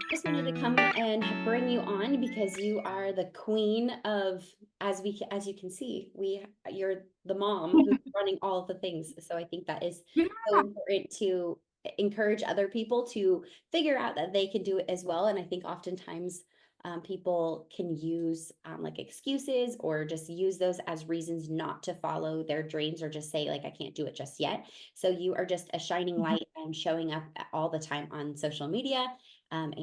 Just wanted to come and bring you on because you are the queen of, as you can see, you're the mom who's running all of the things. So I think that is Yeah, so important to encourage other people to figure out that they can do it as well. And I think oftentimes people can use like excuses or just use those as reasons not to follow their dreams or just say like I can't do it just yet. So you are just a shining light and showing up all the time on social media, and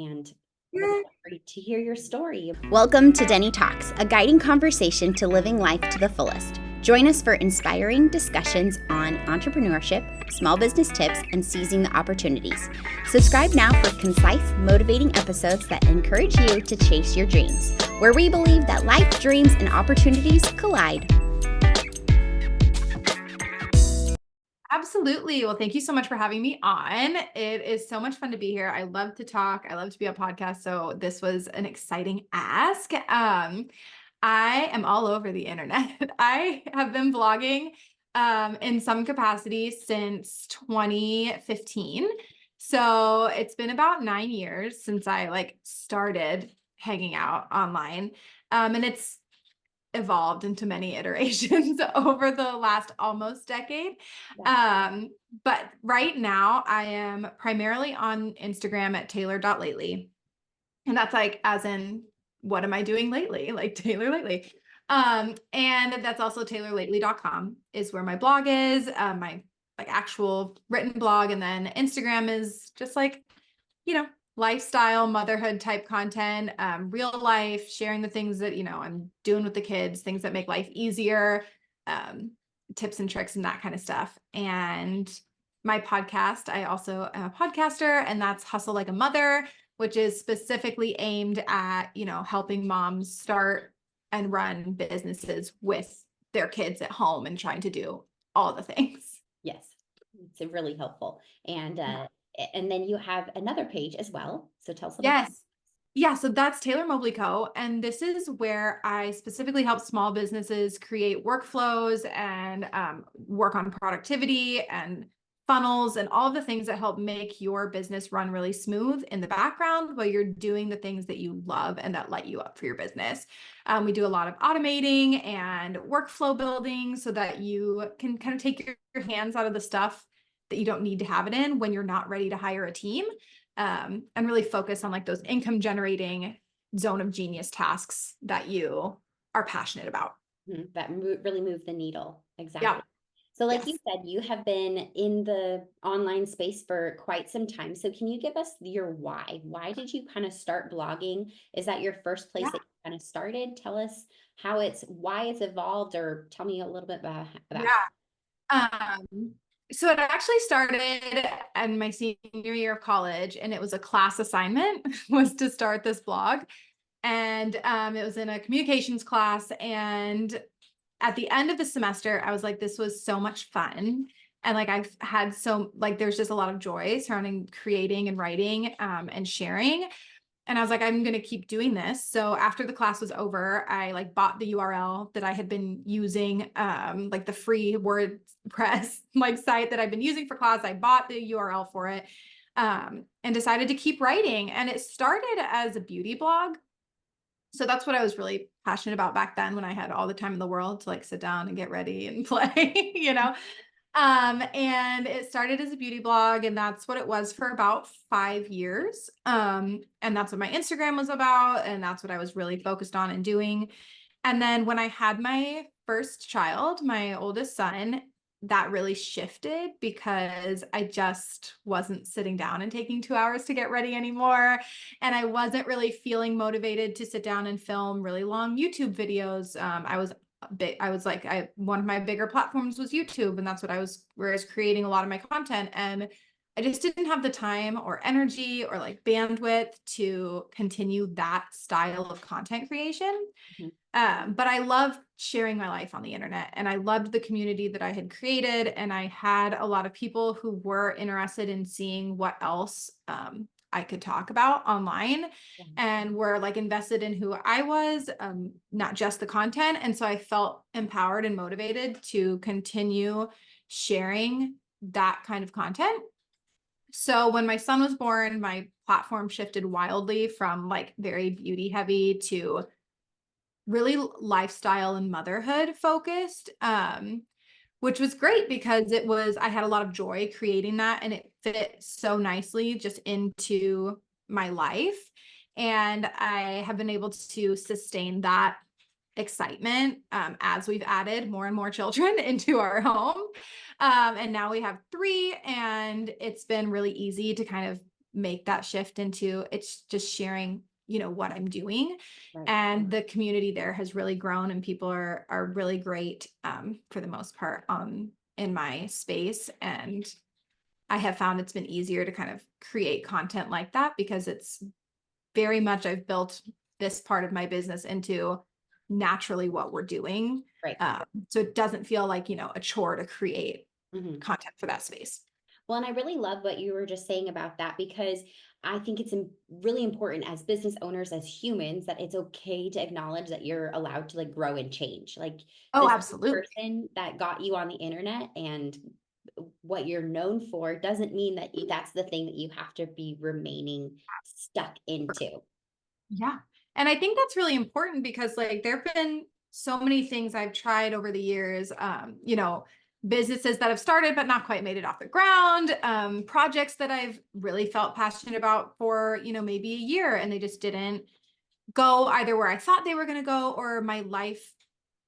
would yeah. love to hear your story. Welcome to Denny Talks, a guiding conversation to living life to the fullest. Join us for inspiring discussions on entrepreneurship, small business tips, and seizing the opportunities. Subscribe now for concise, motivating episodes that encourage you to chase your dreams, where we believe that life, dreams, and opportunities collide. Absolutely. Well, thank you so much for having me on. It is so much fun to be here. I love to talk. I love to be on podcast. So this was an exciting ask. I am all over the internet. I have been blogging in some capacity since 2015. So it's been about 9 years since I started hanging out online. And it's evolved into many iterations over the last almost decade. Yeah. But right now I am primarily on Instagram at taylor.lately. And that's like, as in, what am I doing lately? Like Taylor lately. And that's also taylorlately.com is where my blog is, my actual written blog. And then Instagram is just you know, lifestyle, motherhood type content, real life, sharing the things that, I'm doing with the kids, things that make life easier, um, tips and tricks and that kind of stuff. And my podcast, I also am a podcaster, and that's Hustle Like a Mother, which is specifically aimed at, helping moms start and run businesses with their kids at home and trying to do all the things. Yes, it's really helpful. And Yeah. and then you have another page as well. So tell us about that. Yes. Yeah, so that's Taylor Mobley Co. And this is where I specifically help small businesses create workflows and work on productivity and funnels and all the things that help make your business run really smooth in the background while you're doing the things that you love and that light you up for your business. We do a lot of automating and workflow building so that you can kind of take your hands out of the stuff that you don't need to have it in when you're not ready to hire a team, and really focus on those income generating zone of genius tasks that you are passionate about. That really move the needle. Yeah. Exactly. So, like you Yes. said, you have been in the online space for quite some time. So, can you give us your why? Why did you kind of start blogging? Is that your first place Yeah. that you kind of started? Tell us why it's evolved, or tell me a little bit about that. Yeah. So it actually started in my senior year of college, and it was a class assignment was to start this blog. And it was in a communications class. And at the end of the semester, I was like, this was so much fun. And I've had there's just a lot of joy surrounding creating and writing, and sharing. And I was like, I'm going to keep doing this. So after the class was over, I bought the URL that I had been using, the free WordPress site that I've been using for class. I bought the URL for it, and decided to keep writing. And it started as a beauty blog. So that's what I was really passionate about back then, when I had all the time in the world to sit down and get ready and play, and it started as a beauty blog, and that's what it was for about 5 years. And that's what my Instagram was about, and that's what I was really focused on and doing. And then when I had my first child, my oldest son, that really shifted because I just wasn't sitting down and taking 2 hours to get ready anymore. And I wasn't really feeling motivated to sit down and film really long YouTube videos. One of my bigger platforms was YouTube, and that's what I was, where I was creating a lot of my content. And I just didn't have the time or energy or bandwidth to continue that style of content creation. Mhm. But I love sharing my life on the internet, and I loved the community that I had created. And I had a lot of people who were interested in seeing what else I could talk about online, Yeah. and were invested in who I was, not just the content. And so I felt empowered and motivated to continue sharing that kind of content. So when my son was born, my platform shifted wildly from like very beauty heavy to really lifestyle and motherhood focused. Which was great because I had a lot of joy creating that, and it fit so nicely just into my life. And I have been able to sustain that excitement as we've added more and more children into our home. And now we have 3, and it's been really easy to kind of make that shift into it's just sharing, what I'm doing. Right. And the community there has really grown, and people are really great for the most part in my space. And I have found it's been easier to kind of create content like that because it's very much I've built this part of my business into naturally what we're doing. Right. So it doesn't feel like, a chore to create Mhm. content for that space. Well, and I really love what you were just saying about that, because I think it's really important as business owners, as humans, that it's okay to acknowledge that you're allowed to like grow and change. Like Oh, this absolutely. person that got you on the internet and what you're known for doesn't mean that that's the thing that you have to be remaining stuck into. Yeah. And I think that's really important because like there've been so many things I've tried over the years, businesses that have started but not quite made it off the ground, projects that I've really felt passionate about for, maybe a year, and they just didn't go either where I thought they were going to go, or my life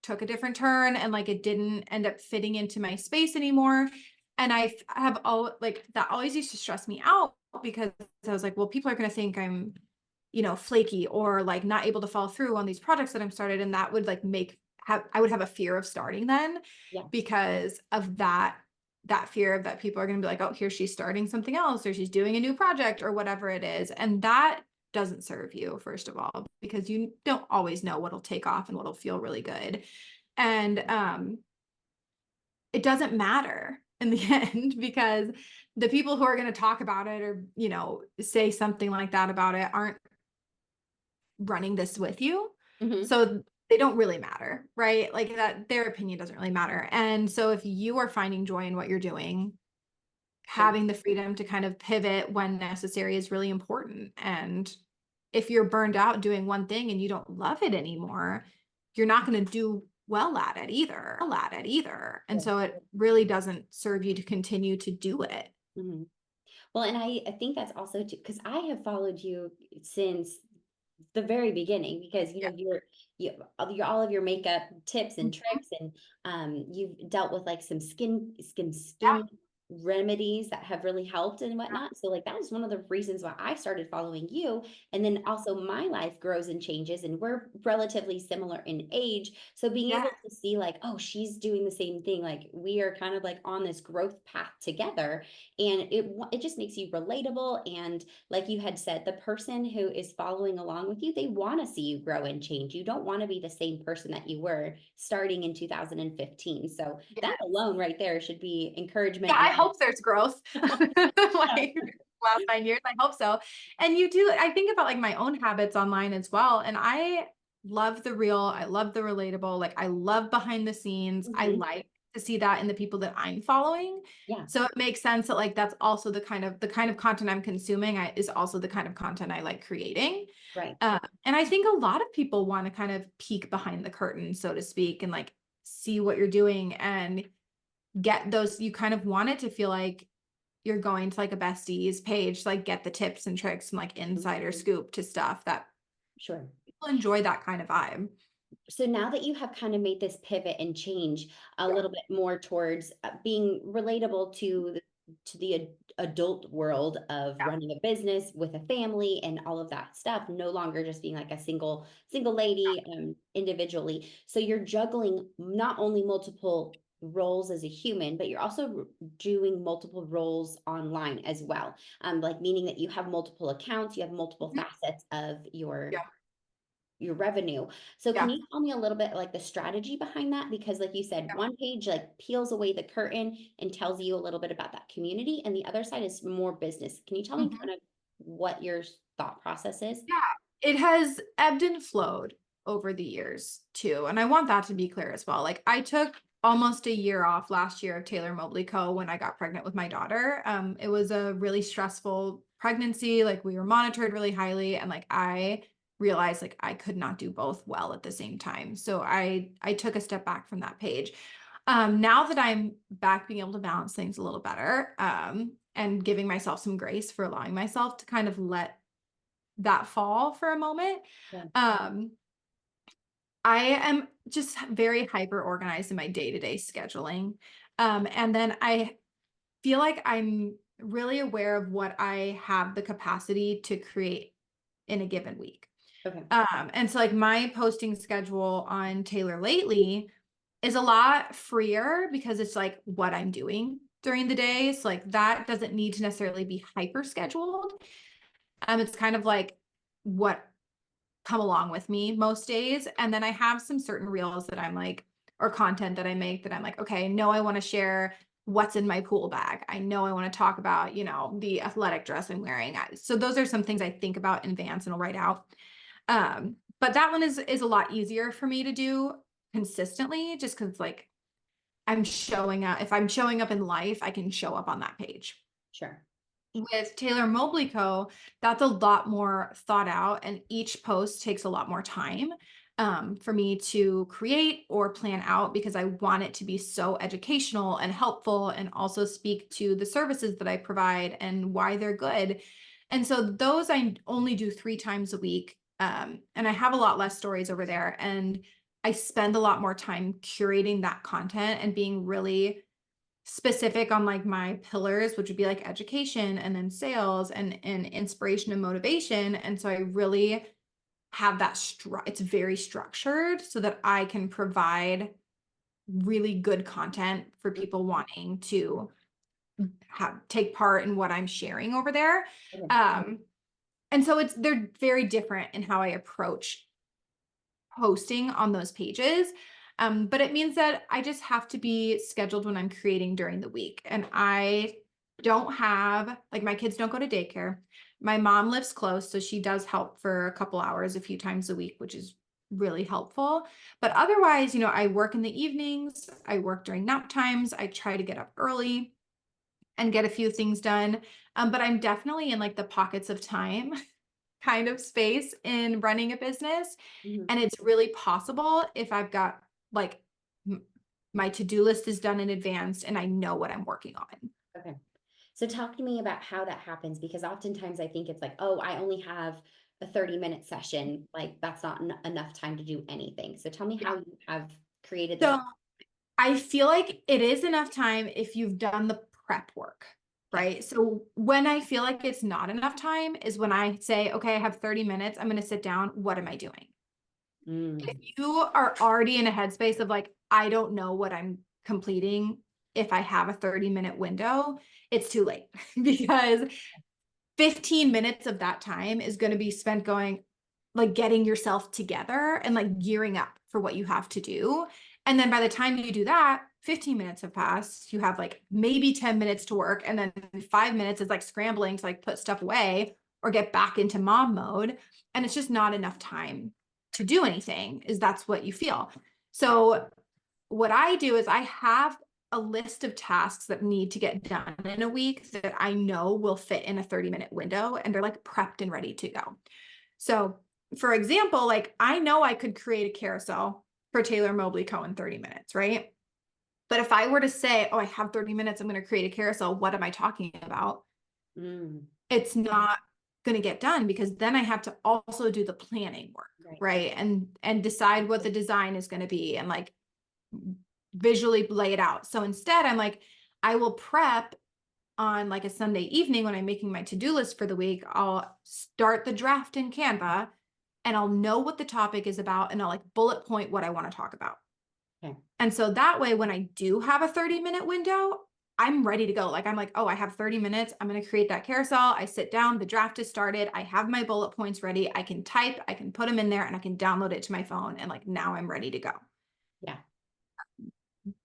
took a different turn and like it didn't end up fitting into my space anymore. And I have all like that always used to stress me out because I was like, well, people are going to think I'm, flaky or like not able to follow through on these projects that I'm started. And that would like I would have a fear of starting then Yeah. because of that fear of that people are going to be like, oh, here she's starting something else, or she's doing a new project or whatever it is. And that doesn't serve you, first of all, because you don't always know what'll take off and what'll feel really good. And it doesn't matter in the end because the people who are going to talk about it or, say something like that about it aren't running this with you. Hmm. So they don't really matter, right? Like that, their opinion doesn't really matter. And so if you are finding joy in what you're doing, Sure. having the freedom to kind of pivot when necessary is really important. And if you're burned out doing one thing and you don't love it anymore, you're not going to do well at it either. And Sure. so it really doesn't serve you to continue to do it. Hmm. Well, and I think that's also too, because I have followed you since the very beginning, because Yeah. you're all of your makeup tips and Mhm. tricks, and you've dealt with like some Yeah. skin remedies that have really helped and Yeah. whatnot. So like that was one of the reasons why I started following you. And then also my life grows and changes, and we're relatively similar in age, so being Yeah. able to see like, oh, she's doing the same thing, like we are kind of like on this growth path together, and it just makes you relatable. And like you had said, the person who is following along with you, they want to see you grow and change. You don't want to be the same person that you were starting in 2015. So Yeah. that alone right there should be Yeah, encouragement I enough. hope there's growth. Like last 9 years, I hope so. And I think about like my own habits online as well. And I love the real, I love the relatable, like I love behind the scenes. I Mhm. like to see that in the people that I'm following. Yeah, So it makes sense that like that's also the kind of content I'm consuming is also the kind of content I like creating. right. And I think a lot of people want to kind of peek behind the curtain, so to speak, and like see what you're doing and get those, you kind of want it to feel like you're going to like a besties page to like get the tips and tricks and like Mhm. insider scoop to stuff that Sure. people enjoy that kind of vibe. So now that you have kind of made this pivot and change a Yeah. little bit more towards being relatable to the adult world of Yeah. running a business with a family and all of that stuff, no longer just being like a single lady individually. So you're juggling not only multiple roles as a human, but you're also doing multiple roles online as well. Like meaning that you have multiple accounts, you have multiple Mhm. facets of Yeah. your revenue. So can Yeah. you tell me a little bit like the strategy behind that? Because like you said, one page like peels away the curtain and tells you a little bit about that community, and the other side is more business. Can you tell me Mhm. kind of what your thought process is? Yeah. It has ebbed and flowed over the years too. And I want that to be clear as well. Like I took almost a year off last year of Taylor Mobley Co. when I got pregnant with my daughter. It was a really stressful pregnancy, like we were monitored really highly. And like, I realized like I could not do both well at the same time. So I took a step back from that page. Now that I'm back being able to balance things a little better, and giving myself some grace for allowing myself to kind of let that fall for a moment. Yeah. Um, I am just very hyper organized in my day-to-day scheduling. And then I feel like I'm really aware of what I have the capacity to create in a given week. Okay. And so like my posting schedule on Taylor lately is a lot freer because it's like what I'm doing during the day. So like that doesn't need to necessarily be hyper scheduled. It's kind of like what come along with me most days. And then I have some certain reels that I'm like, or content that I make that I'm like, okay, I know I want to share what's in my pool bag. I know I want to talk about, the athletic dress I'm wearing. So those are some things I think about in advance and I'll write out. But that one is a lot easier for me to do consistently just because like I'm showing up. If I'm showing up in life, I can show up on that page. Sure. With Taylor Mobley Co., that's a lot more thought out, and each post takes a lot more time for me to create or plan out because I want it to be so educational and helpful and also speak to the services that I provide and why they're good. And so those I only do 3 times a week. And I have a lot less stories over there. And I spend a lot more time curating that content and being really specific on like my pillars, which would be like education and then sales and inspiration and motivation. And so I really have that it's very structured so that I can provide really good content for people wanting to take part in what I'm sharing over there. Okay. And so they're very different in how I approach posting on those pages. But it means that I just have to be scheduled when I'm creating during the week. And I don't have, like, my kids don't go to daycare. My mom lives close, so she does help for a couple hours a few times a week, which is really helpful. But otherwise, I work in the evenings, I work during nap times, I try to get up early and get a few things done. But I'm definitely in like the pockets of time kind of space in running a business. Mhm. And it's really possible if I've got like my to-do list is done in advance and I know what I'm working on. Okay. So talk to me about how that happens, because oftentimes I think it's like, oh, I only have a 30-minute session. Like that's not enough time to do anything. So tell me Yeah. how you have created this. So I feel like it is enough time if you've done the prep work, Okay. right? So when I feel like it's not enough time is when I say, okay, I have 30 minutes. I'm going to sit down. What am I doing? If Mm. you are already in a headspace of like, I don't know what I'm completing if I have a 30-minute window, it's too late because 15 minutes of that time is going to be spent going like getting yourself together and like gearing up for what you have to do. And then by the time you do that, 15 minutes have passed. You have like maybe 10 minutes to work. And then 5 minutes is like scrambling to like put stuff away or get back into mom mode. And it's just not enough time to do anything, is that's what you feel. So what I do is I have a list of tasks that need to get done in a week that I know will fit in a 30-minute window and they're like prepped and ready to go. So for example, like I know I could create a carousel for Taylor Mobley Co. in 30 minutes, right? But if I were to say, oh, I have 30 minutes, I'm going to create a carousel, what am I talking about? Mm. It's not going to get done because then I have to also do the planning work, Right. right? And decide what the design is going to be and like visually lay it out. So instead, I'm like, I will prep on like a Sunday evening when I'm making my to-do list for the week. I'll start the draft in Canva and I'll know what the topic is about and I'll like bullet point what I want to talk about. Okay. And so that way, when I do have a 30-minute window, I'm ready to go. Like, I'm like, oh, I have 30 minutes. I'm going to create that carousel. I sit down, the draft is started. I have my bullet points ready. I can type, I can put them in there and I can download it to my phone. And like, now I'm ready to go. Yeah.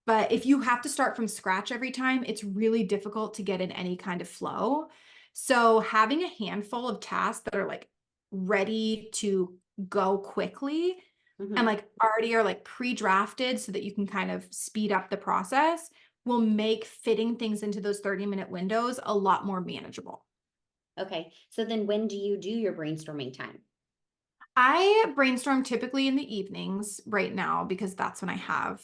But if you have to start from scratch every time, it's really difficult to get in any kind of flow. So having a handful of tasks that are like ready to go quickly and Mhm. like already are like pre-drafted so that you can kind of speed up the process will make fitting things into those 30-minute windows a lot more manageable. Okay. So then when do you do your brainstorming time? I brainstorm typically in the evenings right now because that's when I have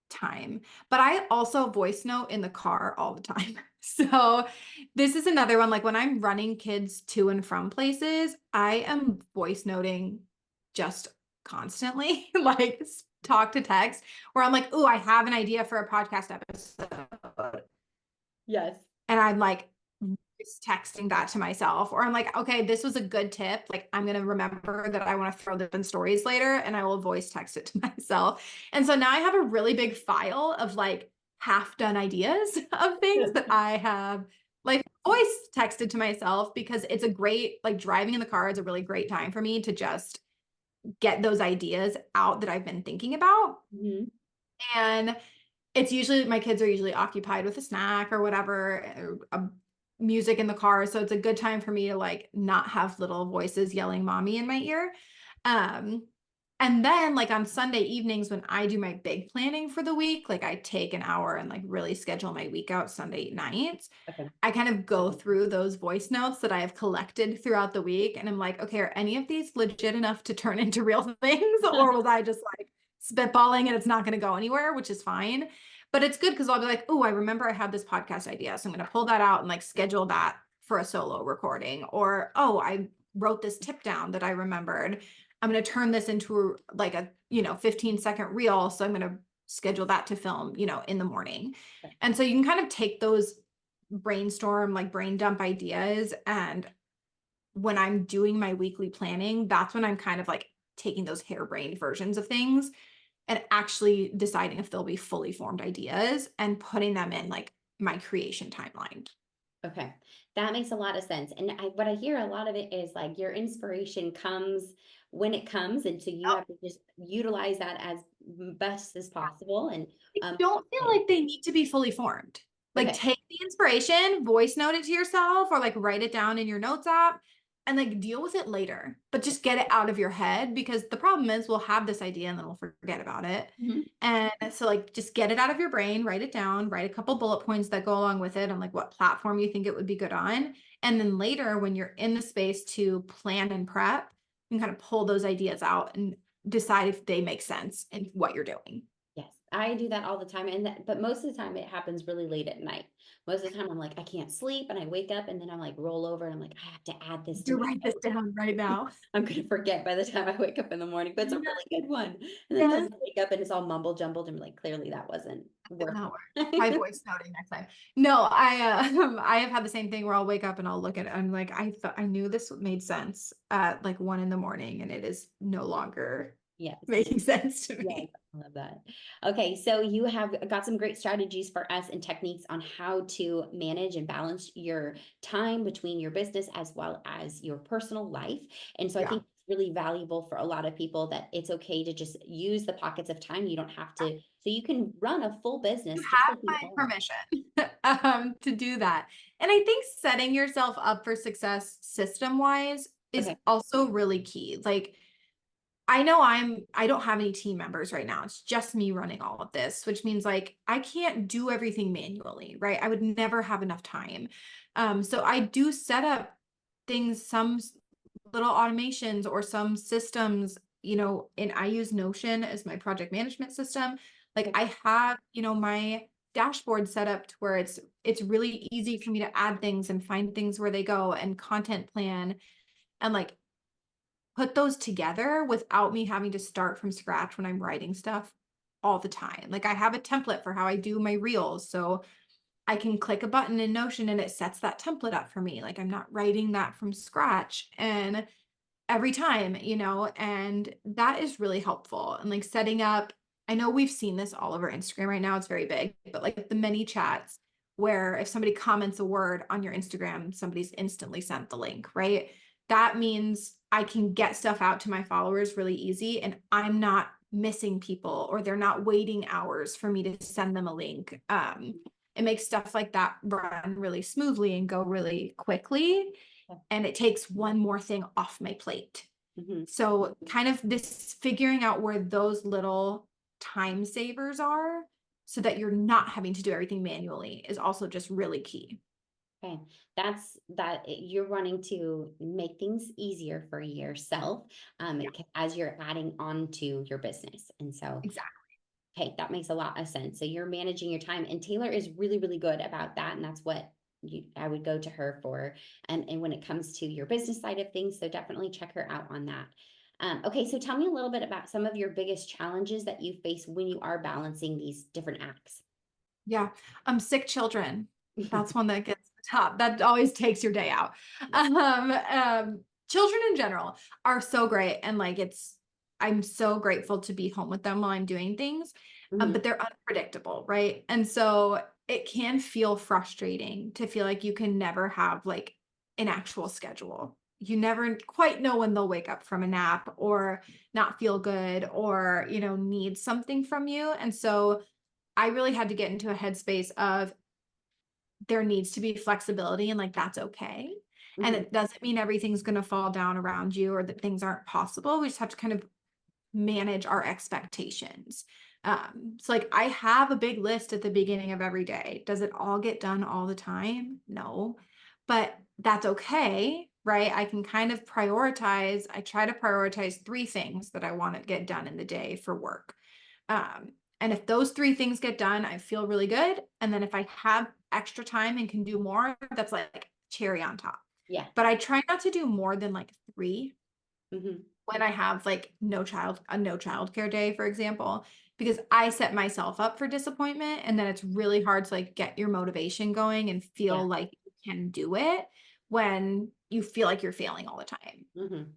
time. But I also voice note in the car all the time. So this is another one. Like when I'm running kids to and from places, I am voice noting just constantly, like talk to text, where I'm like, oh, I have an idea for a podcast episode. Yes. And I'm like voice texting that to myself, or I'm like, okay, this was a good tip. Like, I'm going to remember that I want to throw this in stories later, and I will voice text it to myself. And so now I have a really big file of like half done ideas of things that I have like voice texted to myself, because it's a great, like driving in the car is a really great time for me to just get those ideas out that I've been thinking about. Mhm. And it's usually, my kids are usually occupied with a snack or whatever, music in the car. So it's a good time for me to like not have little voices yelling mommy in my ear. Um, and then like on Sunday evenings when I do my big planning for the week, like I take an hour and like really schedule my week out Sunday nights. Okay. I kind of go through those voice notes that I have collected throughout the week. And I'm like, okay, are any of these legit enough to turn into real things? Or was I just like spitballing and it's not going to go anywhere, which is fine. But it's good because I'll be like, oh, I remember I had this podcast idea. So I'm going to pull that out and like schedule that for a solo recording. Or, oh, I wrote this tip down that I remembered. I'm going to turn this into like a, 15-second reel. So I'm going to schedule that to film, in the morning. And so you can kind of take those brainstorm, like brain dump ideas. And when I'm doing my weekly planning, that's when I'm kind of like taking those harebrained versions of things and actually deciding if they'll be fully formed ideas and putting them in like my creation timeline. Okay, that makes a lot of sense. And what I hear a lot of it is like your inspiration comes when it comes, and so you Yep. have to just utilize that as best as possible. And I um, don't feel like they need to be fully formed. Like okay, take the inspiration, voice note it to yourself, or like write it down in your notes app and like deal with it later. But just get it out of your head, because the problem is we'll have this idea and then we'll forget about it. mhm, And so like just get it out of your brain, write it down, write a couple bullet points that go along with it on like what platform you think it would be good on. And then later when you're in the space to plan and prep, you can kind of pull those ideas out and decide if they make sense in what you're doing. yes, I do that all the time. But most of the time it happens really late at night. Most of the time I'm like, I can't sleep, and I wake up and then I'm like roll over and I'm like, I have to add this to To my write this down right now. I'm gonna forget by the time I wake up in the morning, but it's a really good one. And then Yes. I wake up and it's all mumble jumbled and like clearly that wasn't worth No, try it. voice noting next time. No, I have had the same thing where I'll wake up and I'll look at it. I'm like, I thought I knew this made sense at like 1 a.m, and it is no longer Yes. making sense to Yes, me. I love that. Okay, so you have got some great strategies for us and techniques on how to manage and balance your time between your business as well as your personal life. And so I Yeah. think it's really valuable for a lot of people that it's okay to just use the pockets of time. You don't have to, so you can run a full You business just have like you my are. permission to do that. And I think setting yourself up for success system wise is Okay. also really key. Like I don't have any team members right now. It's just me running all of this, which means like I can't do everything manually, right? I would never have enough time. So I do set up things, little automations or some systems, and I use Notion as my project management system. Like Okay. I have, my dashboard set up to where it's really easy for me to add things and find things where they go and content plan and like put those together without me having to start from scratch when I'm writing stuff all the time. Like I have a template for how I do my reels. So I can click a button in Notion and it sets that template up for me. Like I'm not writing that from scratch and every time, and that is really helpful. And like setting up, I know we've seen this all over Instagram right now. It's very big, but like the mini chats where if somebody comments a word on your Instagram, somebody's instantly sent the link, right? That means I can get stuff out to my followers really easy and I'm not missing people or they're not waiting hours for me to send them a link. It makes stuff like that run really smoothly and go really quickly. And it takes one more thing off my plate. Mhm. So kind of this figuring out where those little time savers are so that you're not having to do everything manually is also just really key. Okay, you're wanting to make things easier for yourself, Yeah, as you're adding on to your business. And so, exactly. okay, that makes a lot of sense. So you're managing your time, and Taylor is really, really good about that. And that's what I would go to her for. And when it comes to your business side of things, so definitely check her out on that. Okay, so tell me a little bit about some of your biggest challenges that you face when you are balancing these different acts. Yeah. Sick children. That's one that gets the top. That always takes your day out. Yeah. Children in general are so great. And like, I'm so grateful to be home with them while I'm doing things. Mhm. But they're unpredictable, right? And so it can feel frustrating to feel like you can never have like an actual schedule. You never quite know when they'll wake up from a nap or not feel good or, need something from you. And so I really had to get into a headspace of there needs to be flexibility and like that's okay. And Mhm. it doesn't mean everything's going to fall down around you or that things aren't possible. We just have to kind of manage our expectations. So like I have a big list at the beginning of every day. Does it all get done all the time? No, but that's okay, right? I can kind of prioritize. I try to prioritize three things that I want to get done in the day for work. And if those three things get done, I feel really good. And then if I have extra time and can do more, that's like cherry on top. Yeah. But I try not to do more than like three Mhm. when I have like no childcare day, for example, because I set myself up for disappointment. And then it's really hard to like get your motivation going and Yeah. feel like you can do it when you feel like you're failing all the time. Mhm.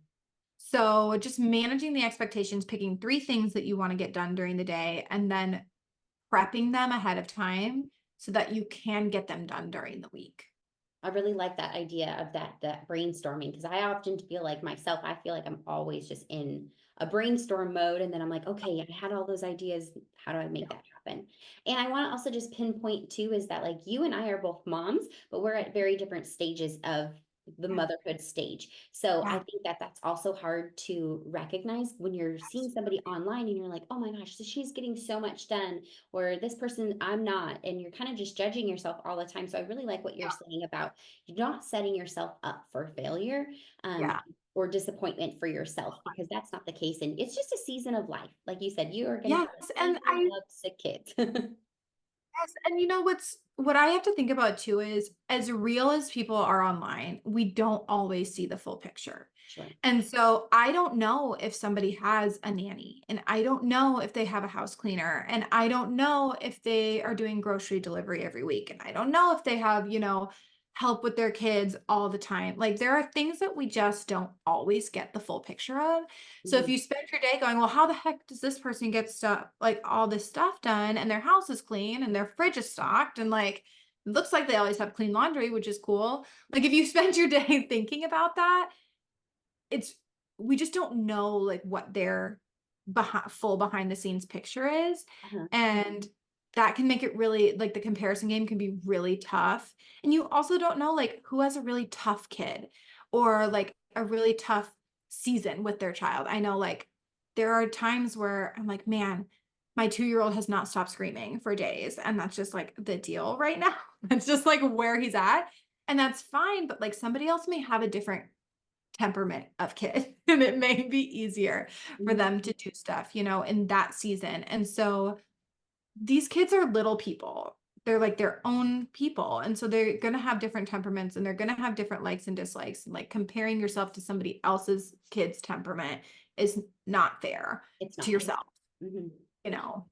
So just managing the expectations, picking three things that you want to get done during the day, and then prepping them ahead of time so that you can get them done during the week. I really like that idea of that brainstorming, because I often feel like myself, I feel like I'm always just in a brainstorm mode, and then I'm like, okay, I had all those ideas. How do I make that happen? And I want to also just pinpoint too is that like you and I are both moms, but we're at very different stages of the Yeah. motherhood stage. So I Yeah. think that that's also hard to recognize when you're seeing somebody online and you're like, oh my gosh, so she's getting so much done, or this person I'm not, and you're kind of just judging yourself all the time. So I really like what you're saying about you're not setting yourself up for failure, um, Yeah. or disappointment for yourself, because that's not the case. And it's just a season of life. Like you said, you are going to Yes. have a And season of sick kids. yes, and what I have to think about too is as real as people are online, we don't always see the full picture. Sure. And so I don't know if somebody has a nanny, and I don't know if they have a house cleaner, and I don't know if they are doing grocery delivery every week, and I don't know if they have, help with their kids all the time. Like there are things that we just don't always get the full picture of. So if Mhm. you spend your day going, well, how the heck does this person get stuff like all this stuff done and their house is clean and their fridge is stocked and like it looks like they always have clean laundry, which is cool. Like if you spend your day thinking about that, it's we just don't know like what their full behind the scenes picture is. Uh-huh. And that can make it really like the comparison game can be really tough. And you also don't know like who has a really tough kid or like a really tough season with their child. I know like there are times where I'm like, man, my 2-year-old has not stopped screaming for days. And that's just like the deal right now. That's just like where he's at. And that's fine. But like somebody else may have a different temperament of kid and it may be easier for Mhm. them to do stuff, in that season. And so these kids are little people. They're like their own people. And so they're going to have different temperaments and they're going to have different likes and dislikes. And like comparing yourself to somebody else's kid's temperament is not fair It's to not. yourself, Mhm. you know?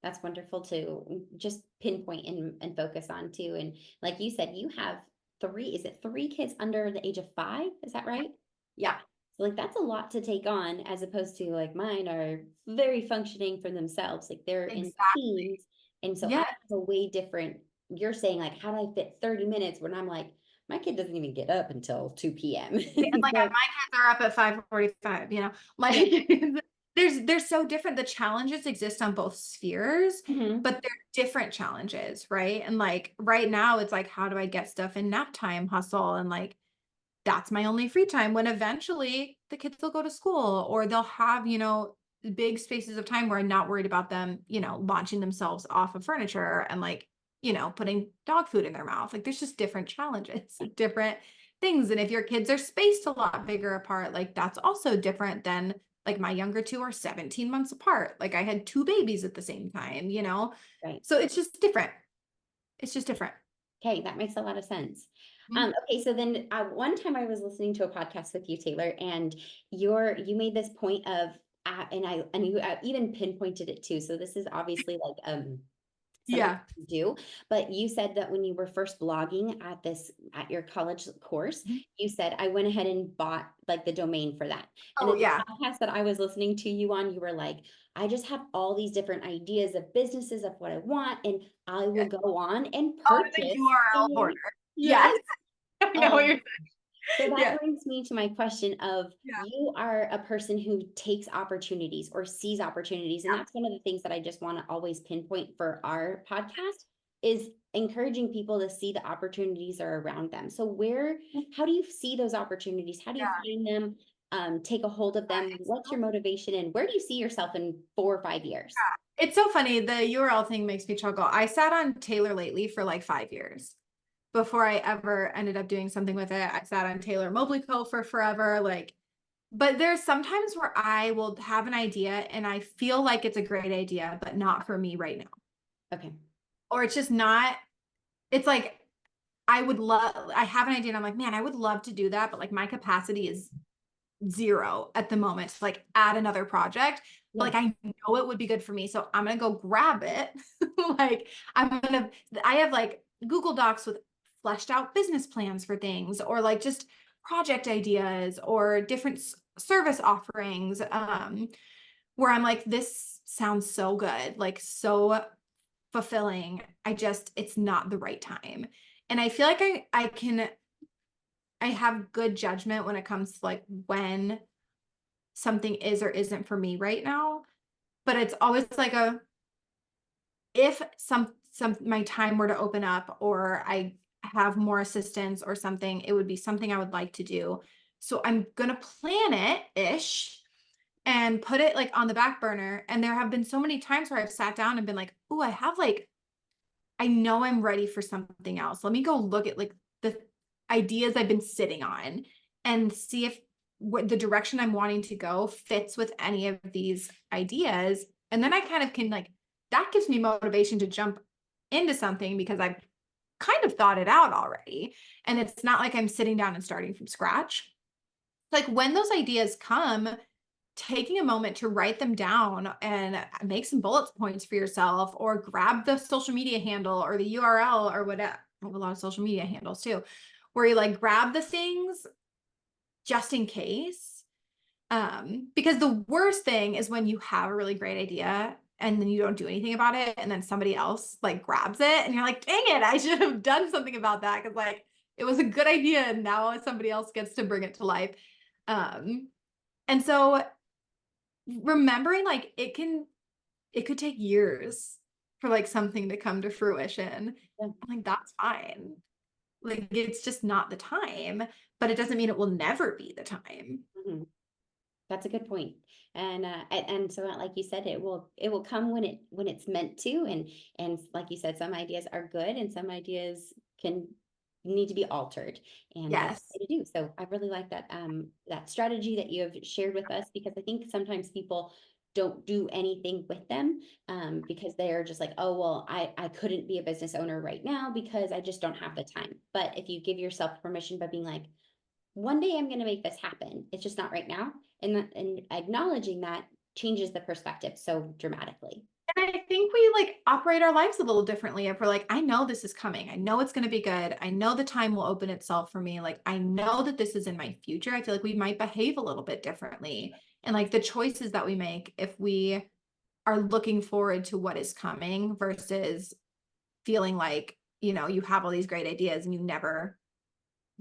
That's wonderful to just pinpoint and focus on too. And like you said, you have is it three kids under the age of 5? Is that right? Yeah, Yeah. So like that's a lot to take on, as opposed to like mine are very functioning for themselves. Like they're in exactly. teens. And so I Yeah. have a way different, you're saying like, how do I fit 30 minutes when I'm like, my kid doesn't even get up until 2 p.m. And like So my kids are up at 5:45, yeah. like they're so different. The challenges exist on both spheres, Mhm. but they're different challenges, right? And like right now it's like, how do I get stuff in nap time hustle? And like that's my only free time when eventually the kids will go to school or they'll have, big spaces of time where I'm not worried about them, launching themselves off of furniture and like putting dog food in their mouth. Like there's just different challenges, different things. And if your kids are spaced a lot bigger apart, like that's also different than like my younger two are 17 months apart. Like I had two babies at the same time. Right. So it's just different. It's just different. Okay, that makes a lot of sense. Mhm. Okay, so then one time I was listening to a podcast with you, Taylor, and you made this point of and you even pinpointed it too. So this is obviously like something Yeah. you do, but you said that when you were first blogging at your college course, Mhm. you said I went ahead and bought like the domain for that. And Oh in the yeah. podcast that I was listening to you on, you were like, I just have all these different ideas of businesses of what I want, and I will go on and Oh, the purchase URL a hoarder. Yes. yes. I know what Um, you're saying. so that Yeah. brings me to my question of Yeah. you are a person who takes opportunities or sees opportunities. And that's one of the things that I just want to always pinpoint for our podcast is encouraging people to see the opportunities are around them. So how do you see those opportunities? How do you Yeah. find them? Take a hold of them. It's What's your motivation and where do you see yourself in 4 or 5 years? it's so funny. The URL thing makes me chuckle. I sat on Taylor lately for like 5 years before I ever ended up doing something with it. I sat on Taylor Mobley Co. for forever. But there's sometimes where I will have an idea and I feel like it's a great idea, but not for me right now. Okay. Or it's just not, it's like I have an idea and I'm like, man, I would love to do that, but like my capacity is zero at the moment to like add another project. But Yeah. like I know it would be good for me. So I'm gonna go grab it. like I have like Google Docs with fleshed out business plans for things or like just project ideas or different service offerings where I'm like, this sounds so good, like so fulfilling. It's not the right time. And I feel like I have good judgment when it comes to like when something is or isn't for me right now. But it's always like if some my time were to open up or I have more assistance or something, it would be something I would like to do. So I'm gonna plan it ish and put it like on the back burner. And there have been so many times where I've sat down and been like, oh, I know I'm ready for something else. Let me go look at like the ideas I've been sitting on and see if what the direction I'm wanting to go fits with any of these ideas. And then I kind of can like, that gives me motivation to jump into something because I've kind of thought it out already. And it's not like I'm sitting down and starting from scratch. Like when those ideas come, taking a moment to write them down and make some bullet points for yourself or grab the social media handle or the URL or whatever. I have a lot of social media handles too, where you like grab the things just in case. Because the worst thing is when you have a really great idea and then you don't do anything about it and then somebody else like grabs it and you're like, dang it, I should have done something about that because like it was a good idea and now somebody else gets to bring it to life. And so remembering like it could take years for like something to come to fruition. Yeah. I'm like, that's fine. Like it's just not the time, but it doesn't mean it will never be the time. Mhm. That's a good point. And so like you said, it will come when it's meant to. And like you said, some ideas are good and some ideas can need to be altered. And that's Yes. okay to do. So I really like that strategy that you have shared with us because I think sometimes people don't do anything with them because they are just like, oh well, I couldn't be a business owner right now because I just don't have the time. But if you give yourself permission by being like, one day I'm going to make this happen. It's just not right now. And acknowledging that changes the perspective so dramatically. And I think we like operate our lives a little differently. If we're like, I know this is coming. I know it's going to be good. I know the time will open itself for me. Like, I know that this is in my future. I feel like we might behave a little bit differently. And like the choices that we make, if we are looking forward to what is coming versus feeling like, you have all these great ideas and you never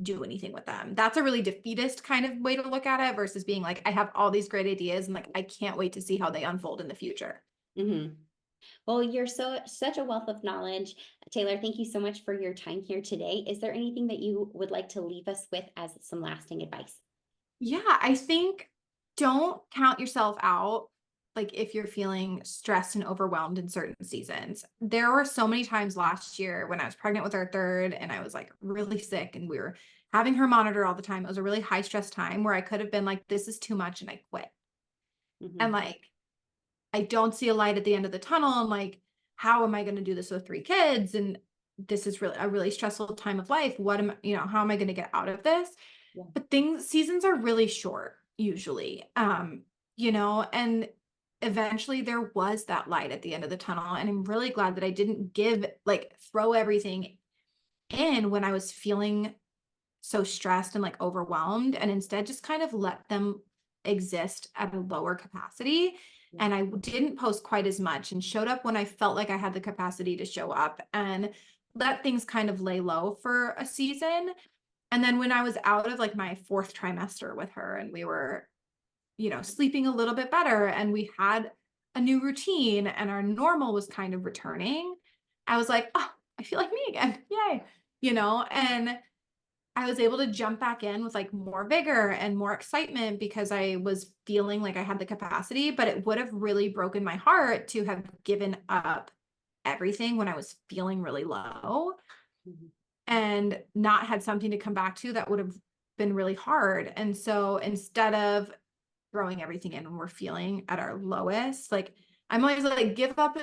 do anything with them. That's a really defeatist kind of way to look at it versus being like, I have all these great ideas and like, I can't wait to see how they unfold in the future. Mhm. Well, you're such a wealth of knowledge. Taylor, thank you so much for your time here today. Is there anything that you would like to leave us with as some lasting advice? Yeah, I think don't count yourself out like if you're feeling stressed and overwhelmed in certain seasons. There were so many times last year when I was pregnant with our third and I was like really sick and we were having her monitor all the time. It was a really high stress time where I could have been like, this is too much and I quit. And Mhm. like, I don't see a light at the end of the tunnel. And like, how am I going to do this with 3 kids? And this is really a really stressful time of life. What am how am I going to get out of this? Yeah. But seasons are really short usually. And eventually there was that light at the end of the tunnel. And I'm really glad that I didn't throw everything in when I was feeling so stressed and like overwhelmed, and instead just kind of let them exist at a lower capacity. Yeah. And I didn't post quite as much and showed up when I felt like I had the capacity to show up, and let things kind of lay low for a season. And then when I was out of like my 4th trimester with her and we were, sleeping a little bit better and we had a new routine and our normal was kind of returning, I was like, oh, I feel like me again. Yay. And I was able to jump back in with like more vigor and more excitement because I was feeling like I had the capacity, but it would have really broken my heart to have given up everything when I was feeling really low Mhm. and not had something to come back to. That would have been really hard. And so instead of throwing everything in when we're feeling at our lowest, like I'm always like, give up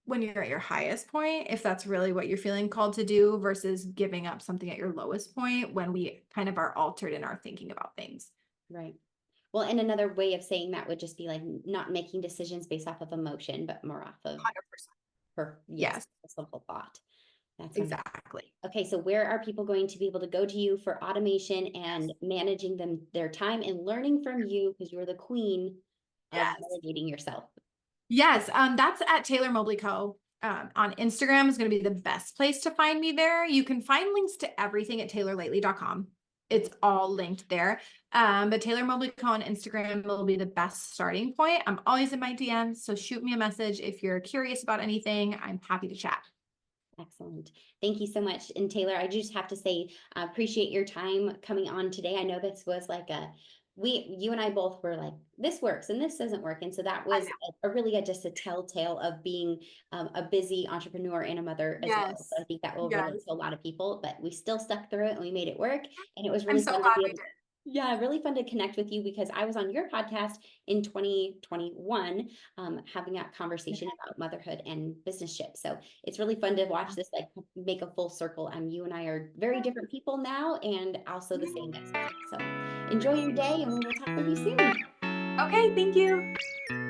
when you're at your highest point, if that's really what you're feeling called to do, versus giving up something at your lowest point when we kind of are altered in our thinking about things. Right. Well, and another way of saying that would just be like not making decisions based off of emotion, but more off of 100%. yes, Yes, a simple thought. That's wonderful. exactly. Okay, so where are people going to be able to go to you for automation and managing their time and learning from you because you're the queen of Yes. delegating yourself? Yes. That's at Taylor Mobley Co. On Instagram is going to be the best place to find me there. You can find links to everything at taylorlately.com. It's all linked there. But Taylor Mobley Co. on Instagram will be the best starting point. I'm always in my DMs, so shoot me a message if you're curious about anything. I'm happy to chat. Excellent. Thank you so much. And Taylor, I just have to say, I appreciate your time coming on today. I know this was like you and I both were like, this works and this doesn't work. And so that I was know. just a telltale of being a busy entrepreneur and a mother as well. Yes. So I think that will relate Yes. to a lot of people, but we still stuck through it and we made it work. And it was I'm really so fun to glad be we able did. yeah, really fun to connect with you because I was on your podcast in 2021, having a conversation about motherhood and businessship. So it's really fun to watch this like make a full circle. And you and I are very different people now and also the same as well. So enjoy your day and we will talk with you soon. Okay, thank you.